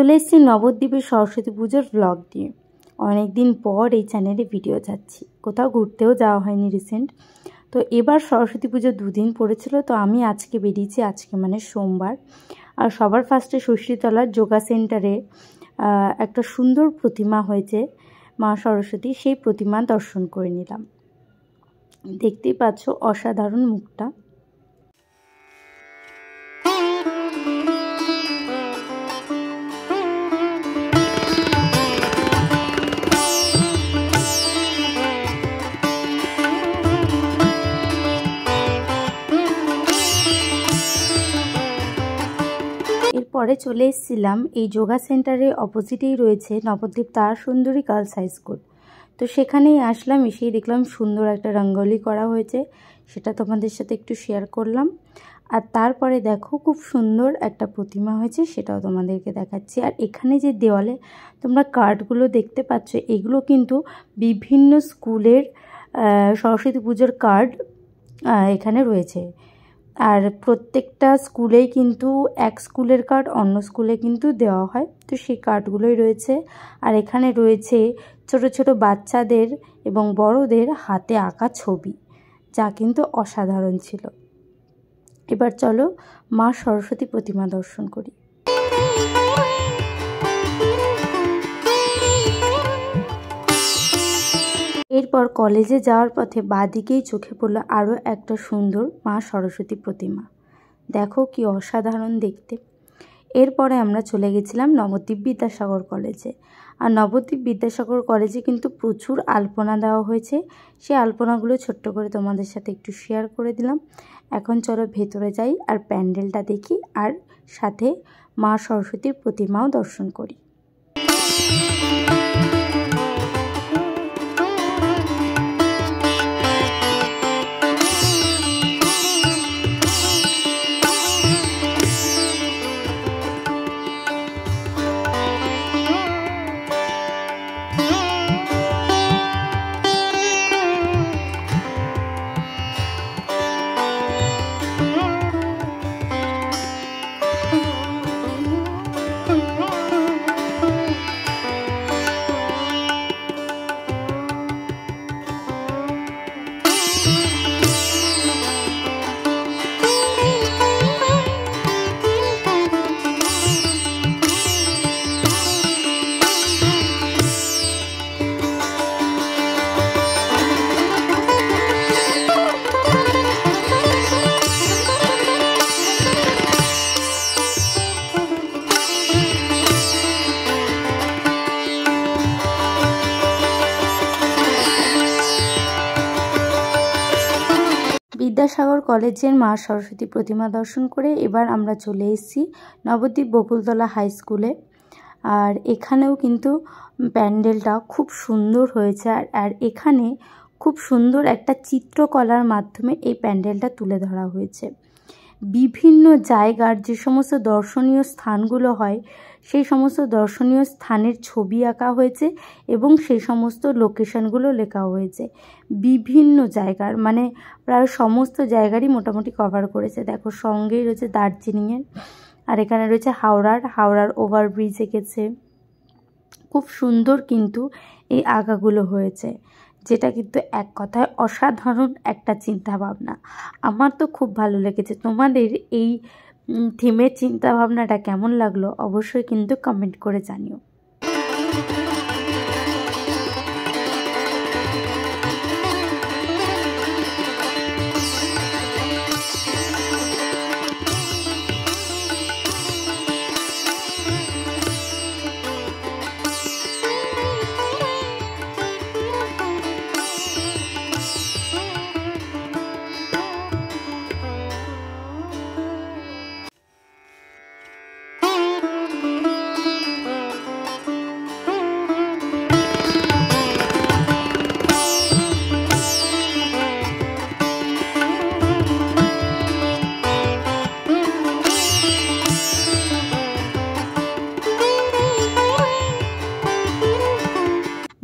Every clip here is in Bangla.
চলে এসেছি নবদ্বীপের সরস্বতী পুজোর ব্লগ দিয়ে। অনেক দিন পর এই চ্যানেলে ভিডিও যাচ্ছি, কোথাও ঘুরতেও যাওয়া হয়নি রিসেন্ট। তো এবার সরস্বতী পুজো দুদিন পড়েছিল, তো আমি আজকে বেরিয়েছি, আজকে মানে সোমবার। আর সবার ফার্স্টে ষষ্ঠীতলার যোগা সেন্টারে একটা সুন্দর প্রতিমা হয়েছে মা সরস্বতী, সেই প্রতিমা দর্শন করে নিলাম। দেখতেই পাচ্ছ অসাধারণ মুখটা। এরপরে চলে এসেছিলাম এই যোগা সেন্টারের অপোজিটেই রয়েছে নবদ্বীপ তারা সুন্দরী গার্লস হাই স্কুল। তো সেখানেই আসলাম, এসেই দেখলাম সুন্দর একটা রঙ্গোলি করা হয়েছে, সেটা তোমাদের সাথে একটু শেয়ার করলাম। আর তারপরে দেখো খুব সুন্দর একটা প্রতিমা হয়েছে, সেটাও তোমাদেরকে দেখাচ্ছি। আর এখানে যে দেওয়ালে তোমরা কার্ডগুলো দেখতে পাচ্ছ, এগুলো কিন্তু বিভিন্ন স্কুলের সরস্বতী পুজোর কার্ড এখানে রয়েছে। আর প্রত্যেকটা স্কুলেই কিন্তু এক স্কুলের কার্ড অন্য স্কুলে কিন্তু দেওয়া হয়, তো সেই কার্ডগুলোই রয়েছে। আর এখানে রয়েছে ছোট ছোট বাচ্চাদের এবং বড়দের হাতে আঁকা ছবি, যা কিন্তু অসাধারণ ছিল। এবার চলো মা সরস্বতী প্রতিমা দর্শন করি। এরপর কলেজে যাওয়ার পথে বাঁদিকেই চোখে পড়লো আরও একটা সুন্দর মা সরস্বতী প্রতিমা। দেখো কি অসাধারণ দেখতে। এরপরে আমরা চলে গেছিলাম নবদ্বীপ বিদ্যাসাগর কলেজে। আর নবদ্বীপ বিদ্যাসাগর কলেজে কিন্তু প্রচুর আলপনা দেওয়া হয়েছে, সেই আলপনাগুলো ছোট্ট করে তোমাদের সাথে একটু শেয়ার করে দিলাম। এখন চলো ভেতরে যাই আর প্যান্ডেলটা দেখি, আর সাথে মা সরস্বতীর প্রতিমাও দর্শন করি। বিদ্যাসাগর কলেজের মা সরস্বতী প্রতিমা দর্শন করে এবার আমরা চলে এসেছি নবদ্বীপ বকুলতলা হাই স্কুলে। আর এখানেও কিন্তু প্যান্ডেলটা খুব সুন্দর হয়েছে। আর এখানে খুব সুন্দর একটা চিত্রকলার মাধ্যমে এই প্যান্ডেলটা তুলে ধরা হয়েছে। বিভিন্ন জায়গার যে সমস্ত দর্শনীয় স্থানগুলো হয়, সেই সমস্ত দর্শনীয় স্থানের ছবি আঁকা হয়েছে এবং সেই সমস্ত লোকেশনগুলো লেখা হয়েছে। বিভিন্ন জায়গার মানে প্রায় সমস্ত জায়গারই মোটামুটি কভার করেছে। দেখো সঙ্গেই রয়েছে দার্জিলিংয়ের, আর এখানে রয়েছে হাওড়ার ওভারব্রিজ এঁকেছে। খুব সুন্দর কিন্তু এই আঁকাগুলো হয়েছে, যেটা কিন্তু এক কথায় অসাধারণ একটা চিন্তা ভাবনা। আমার তো খুব ভালো লেগেছে। তোমাদের এই থিমের চিন্তা ভাবনাটা কেমন লাগলো অবশ্যই কিন্তু কমেন্ট করে জানিও।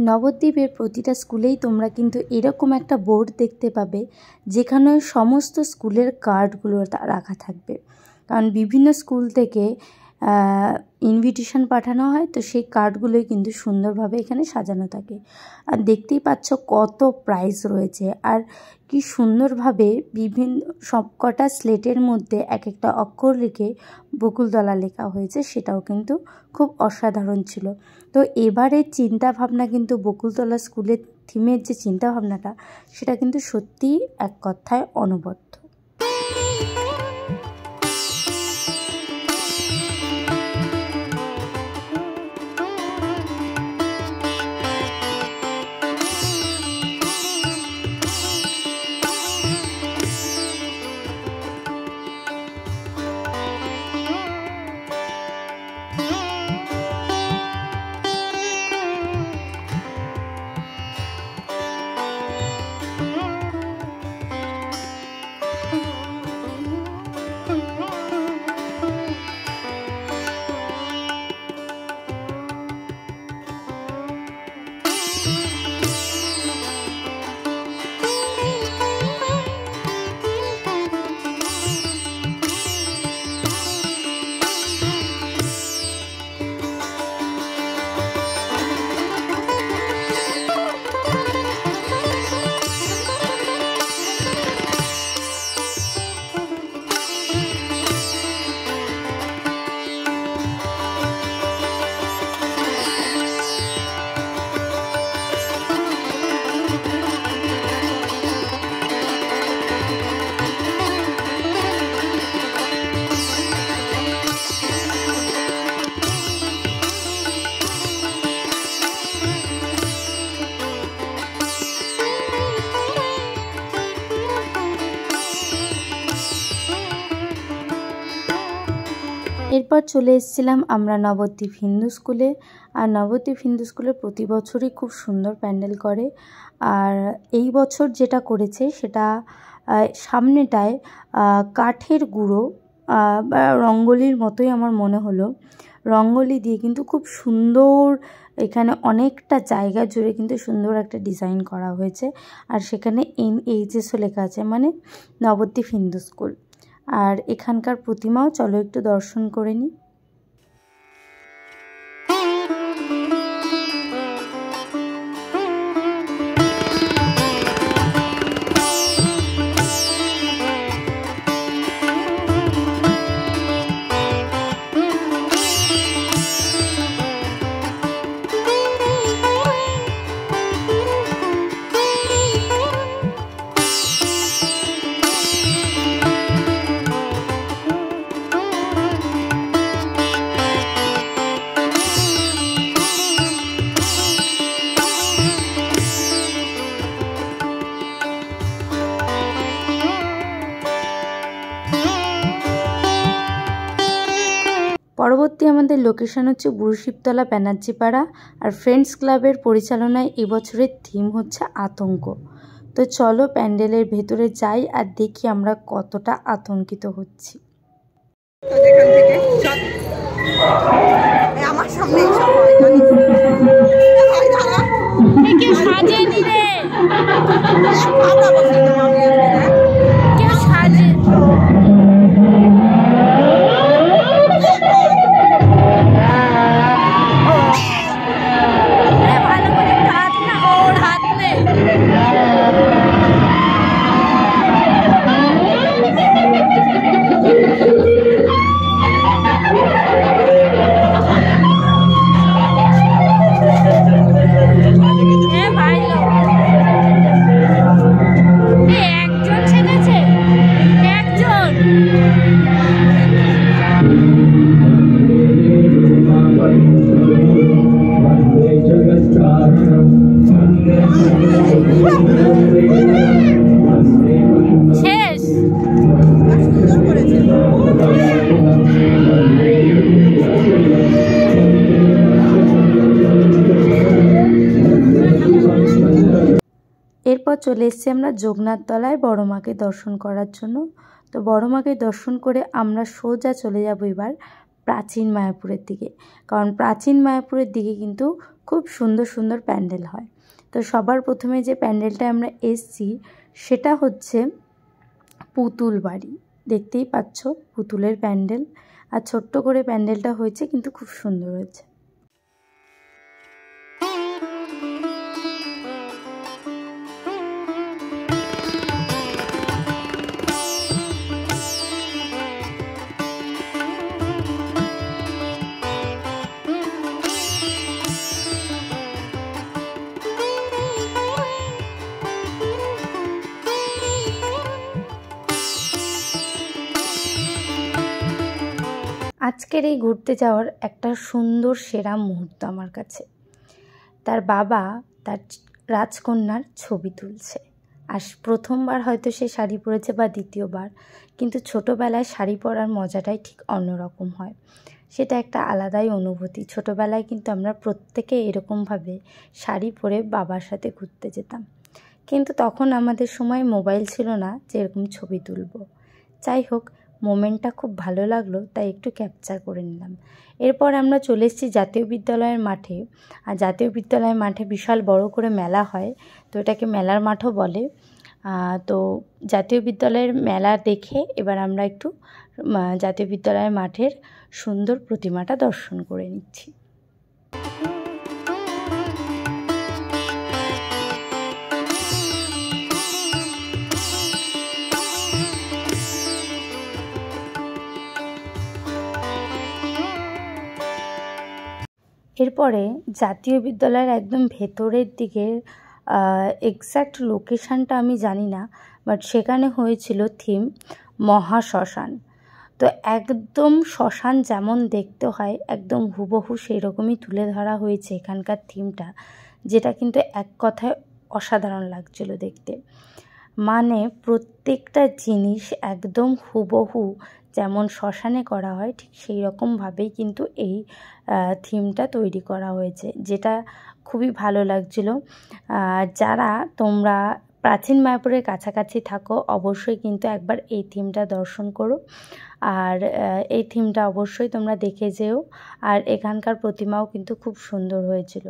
নবদ্বীপের প্রতিটা স্কুলেই তোমরা কিন্তু এরকম একটা বোর্ড দেখতে পাবে, যেখানে সমস্ত স্কুলের কার্ডগুলো রাখা থাকবে। কারণ বিভিন্ন স্কুল থেকে ইনভিটেশন পাঠানো হয়, তো সেই কার্ডগুলোই কিন্তু সুন্দরভাবে এখানে সাজানো থাকে। আর দেখতেই পাচ্ছ কত প্রাইস রয়েছে, আর কি সুন্দরভাবে বিভিন্ন সবকটা স্লেটের মধ্যে এক একটা অক্ষর লিখে বকুলতলা লেখা হয়েছে, সেটাও কিন্তু খুব অসাধারণ ছিল। তো এবারের চিন্তাভাবনা কিন্তু বকুলতলা স্কুলের থিমের যে চিন্তাভাবনাটা, সেটা কিন্তু সত্যিই এক কথায় অনবদ্য। এরপর চলে এসেছিলাম আমরা নবদ্বীপ হিন্দু স্কুলে। আর নবদ্বীপ হিন্দু স্কুলে প্রতি বছরই খুব সুন্দর প্যান্ডেল করে। আর এই বছর যেটা করেছে সেটা সামনেটায় কাঠের গুঁড়ো বা রঙ্গোলির মতোই আমার মনে হলো, রঙ্গোলি দিয়ে কিন্তু খুব সুন্দর এখানে অনেকটা জায়গা জুড়ে কিন্তু সুন্দর একটা ডিজাইন করা হয়েছে। আর সেখানে NHSও লেখা আছে, মানে নবদ্বীপ হিন্দু স্কুল। আর এখানকার প্রতিমাও চলো একটু দর্শন করে নিই। পরবর্তী আমাদের লোকেশন হচ্ছে বুড়োশিবতলা ব্যানার্জিপাড়া। আর ফ্রেন্ডস ক্লাবের পরিচালনায় এবছরের থিম হচ্ছে আতঙ্ক। তো চলো প্যান্ডেলের ভেতরে যাই আর দেখি আমরা কতটা আতঙ্কিত হচ্ছি। আমার সামনে এরপর চলে এসেছি আমরা যোগনাথ তলায় বড় মাকে দর্শন করার জন্য। তো বড় মাকে দর্শন করে আমরা সোজা চলে যাব এবার প্রাচীন মায়াপুরের দিকে, কারণ প্রাচীন মায়াপুরের দিকে কিন্তু খুব সুন্দর সুন্দর প্যান্ডেল হয়। তো সবার প্রথমে যে প্যান্ডেলটা আমরা এসছি সেটা হচ্ছে পুতুল বাড়ি। দেখতেই পাচ্ছ পুতুলের প্যান্ডেল, আর ছোট্ট করে প্যান্ডেলটা হয়েছে কিন্তু খুব সুন্দর হয়েছে। আজকের এই ঘুরতে যাওয়ার একটা সুন্দর সেরা মুহূর্ত আমার কাছে। তার বাবা তার রাজকন্যার ছবি তুলছে, আর প্রথমবার হয়তো সে শাড়ি পরেছে বা দ্বিতীয়বার, কিন্তু ছোটোবেলায় শাড়ি পরার মজাটাই ঠিক অন্যরকম হয়, সেটা একটা আলাদাই অনুভূতি। ছোটোবেলায় কিন্তু আমরা প্রত্যেকে এরকমভাবে শাড়ি পরে বাবার সাথে ঘুরতে যেতাম, কিন্তু তখন আমাদের সময় মোবাইল ছিল না যে এরকম ছবি তুলব। যাই হোক, মোমেন্টটা খুব ভালো লাগলো, তাই একটু ক্যাপচার করে নিলাম। এরপর আমরা চলে এসেছি জাতীয় বিদ্যালয়ের মাঠে, আর জাতীয় বিদ্যালয়ের মাঠে বিশাল বড় করে মেলা হয়, তো এটাকে মেলার মাঠও বলে। তো জাতীয় বিদ্যালয়ের মেলা দেখে এবার আমরা একটু জাতীয় বিদ্যালয়ের মাঠের সুন্দর প্রতিমাটা দর্শন করে নিচ্ছি। এরপরে জাতীয় বিদ্যালয়ের একদম ভেতরের দিকের এক্স্যাক্ট লোকেশানটা আমি জানি না, বাট সেখানে হয়েছিল থিম মহাশ্মশান। তো একদম শ্মশান যেমন দেখতে হয় একদম হুবহু সেই রকমই তুলে ধরা হয়েছে এখানকার থিমটা, যেটা কিন্তু এক কথায় অসাধারণ লাগছিল দেখতে। মানে প্রত্যেকটা জিনিস একদম হুবহু যেমন শ্মশানে করা হয় ঠিক সেই রকমভাবেই কিন্তু এই থিমটা তৈরি করা হয়েছে, যেটা খুবই ভালো লাগছিল। যারা তোমরা প্রাচীন মায়াপুরের কাছাকাছি থাকো অবশ্যই কিন্তু একবার এই থিমটা দর্শন করো, আর এই থিমটা অবশ্যই তোমরা দেখে যেও। আর এখানকার প্রতিমাও কিন্তু খুব সুন্দর হয়েছিল।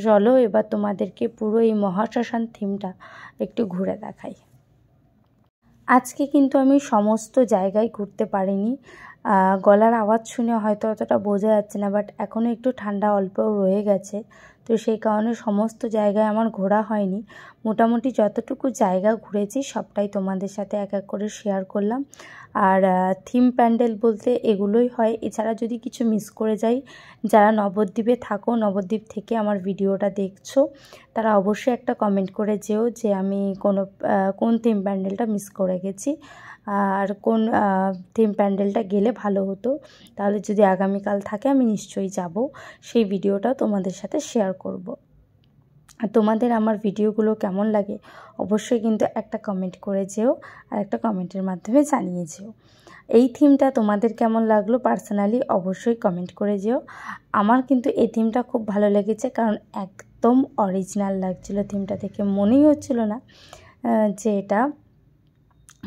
চলো এবার তোমাদেরকে পুরো এই মহাশ্মশান থিমটা একটু ঘুরে দেখাই। আজকে কিন্তু আমি সমস্ত জায়গায় ঘুরতে পারিনি, গলার আওয়াজ শুনে হয়তো অতটা বোঝা যাচ্ছে না, বাট এখনও একটু ঠান্ডা অল্প রয়ে গেছে, তো সেই কারণে সমস্ত জায়গায় আমার ঘোরা হয়নি। মোটামুটি যতটুকু জায়গা ঘুরেছি সবটাই তোমাদের সাথে এক এক করে শেয়ার করলাম। আর থিম প্যান্ডেল বলতে এগুলোই হয়, এছাড়া যদি কিছু মিস করে যাই, যারা নবদ্বীপে থাকো, নবদ্বীপ থেকে আমার ভিডিওটা দেখছো, তারা অবশ্যই একটা কমেন্ট করে যেও যে আমি কোন থিম প্যান্ডেলটা মিস করে গেছি, আর কোন থিম প্যান্ডেলটা গেলে ভালো হতো। তাহলে যদি আগামীকাল থাকে আমি নিশ্চয়ই যাব, সেই ভিডিওটাও তোমাদের সাথে শেয়ার করব। আর তোমাদের আমার ভিডিওগুলো কেমন লাগে অবশ্যই কিন্তু একটা কমেন্ট করে যেও, আর একটা কমেন্টের মাধ্যমে জানিয়ে যেও। এই থিমটা তোমাদের কেমন লাগলো পার্সোনালি অবশ্যই কমেন্ট করে যেও। আমার কিন্তু এই থিমটা খুব ভালো লেগেছে, কারণ একদম অরিজিনাল লাগছিল থিমটা দেখে, মনেই হচ্ছিল না যে এটা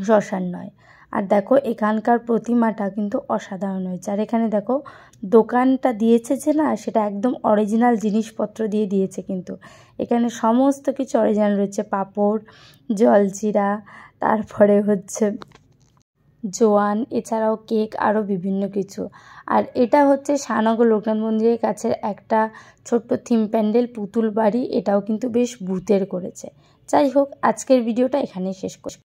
শ্মশান নয়। আর দেখো এখানকার প্রতিমাটা কিন্তু অসাধারণ হয়েছে, আর এখানে দেখো দোকানটা দিয়েছে যে না, সেটা একদম অরিজিনাল জিনিসপত্র দিয়ে দিয়েছে, কিন্তু এখানে সমস্ত কিছু অরিজিনাল রয়েছে, পাঁপড়, জলজিরা, তারপরে হচ্ছে জোয়ান, এছাড়াও কেক, আরও বিভিন্ন কিছু। আর এটা হচ্ছে শাহনগর লোকনাথ মন্দিরের কাছে একটা ছোট্ট থিম প্যান্ডেল পুতুল বাড়ি, এটাও কিন্তু বেশ ভূতের করেছে। যাই হোক, আজকের ভিডিওটা এখানেই শেষ করছি।